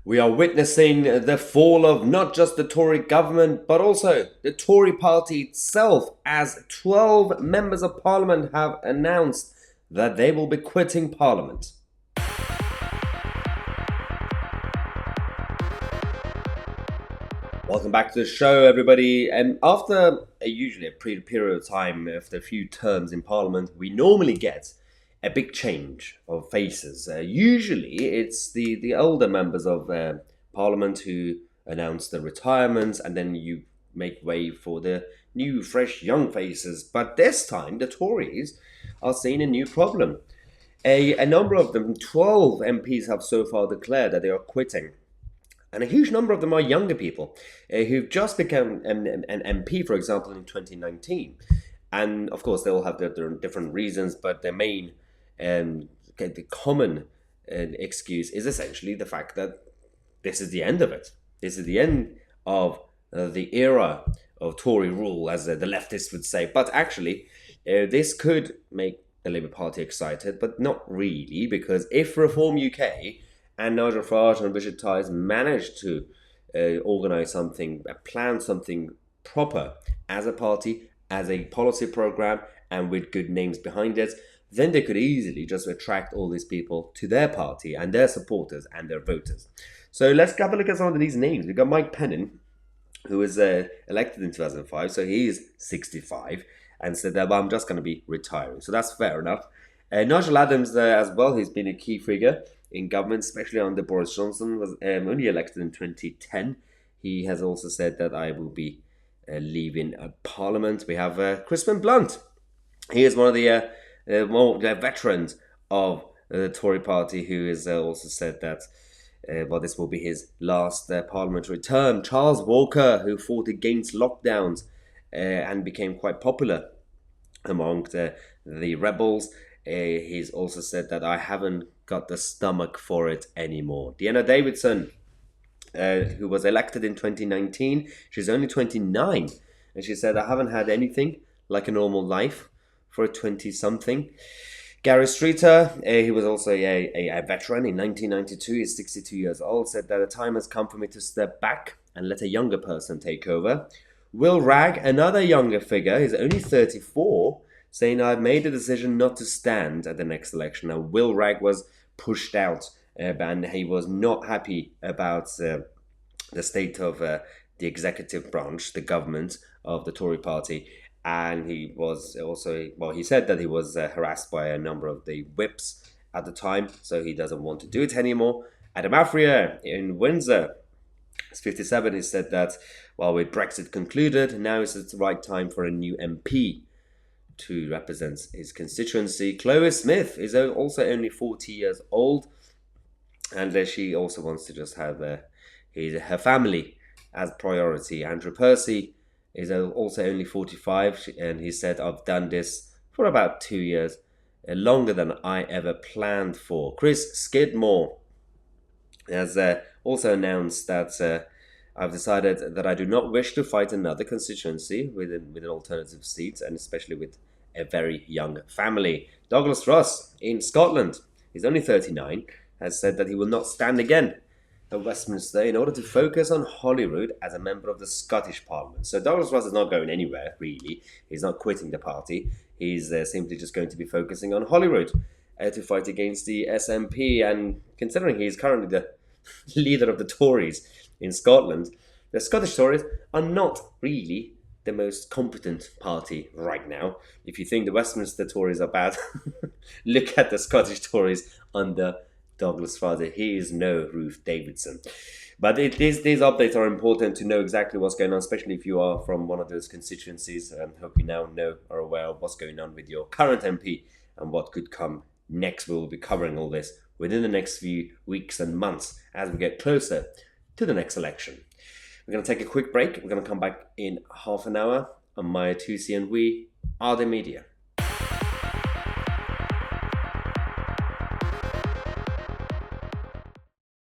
We are witnessing the fall of not just the Tory government, but also the Tory party itself, as 12 members of parliament have announced that they will be quitting parliament. Welcome back to the show, everybody. And after usually a period of time, after a few terms in parliament, we normally get a big change of faces. Usually, it's the older members of parliament who announce their retirements, and then you make way for the new, fresh, young faces. But this time, the Tories are seeing a new problem. A number of them, 12 MPs, have so far declared that they are quitting. And a huge number of them are younger people who've just become an MP, for example, in 2019. And of course, they all have their different reasons, but the main, the common excuse is essentially the fact that this is the end of it. This is the end of the era of Tory rule, as the leftists would say. But actually, this could make the Labour Party excited, but not really, because if Reform UK and Nigel Farage and Richard Tice managed to organise something, plan something proper as a party, as a policy programme, and with good names behind it, then they could easily just attract all these people to their party and their supporters and their voters. So let's have a look at some of these names. We've got Mike Pennon, who was elected in 2005, so he is 65, and said that, well, I'm just going to be retiring. So that's fair enough. Nigel Adams as well, who's been a key figure in government, especially under Boris Johnson, was only elected in 2010. He has also said that I will be leaving Parliament. We have Crispin Blunt. He is one of the veterans of the Tory party, who has also said that this will be his last parliamentary term. Charles Walker, who fought against lockdowns and became quite popular among the rebels. He's also said that I haven't got the stomach for it anymore. Deanna Davidson, who was elected in 2019, she's only 29, and she said, I haven't had anything like a normal life for a 20-something. Gary Streeter, he was also a veteran in 1992, he's 62 years old, said that the time has come for me to step back and let a younger person take over. Will Wragg, another younger figure, he's only 34, saying, I've made a decision not to stand at the next election. Now, Will Wragg was pushed out, and he was not happy about the state of the executive branch, the government of the Tory party. And he was also, he said that he was harassed by a number of the whips at the time, so he doesn't want to do it anymore. Adam Afria in Windsor, he's 57, he said that, with Brexit concluded, now is the right time for a new MP to represent his constituency. Chloe Smith is also only 40 years old, and she also wants to just have her family as priority. Andrew Percy is also only 45, and he said, I've done this for about 2 years, longer than I ever planned for. Chris Skidmore has also announced that I've decided that I do not wish to fight another constituency with an alternative seat, and especially with a very young family. Douglas Ross in Scotland, he's only 39, has said that he will not stand again at Westminster in order to focus on Holyrood as a member of the Scottish Parliament. So Douglas Ross is not going anywhere, really. He's not quitting the party. He's simply just going to be focusing on Holyrood to fight against the SNP. And considering he's currently the leader of the Tories in Scotland, the Scottish Tories are not really the most competent party right now. If you think the Westminster Tories are bad, look at the Scottish Tories under Douglas Farage. He is no Ruth Davidson. But these updates are important to know exactly what's going on, especially if you are from one of those constituencies. I hope you now are aware of what's going on with your current MP and what could come next. We will be covering all this within the next few weeks and months as we get closer to the next election. We're going to take a quick break. We're going to come back in half an hour on my Tousi, and we are the media.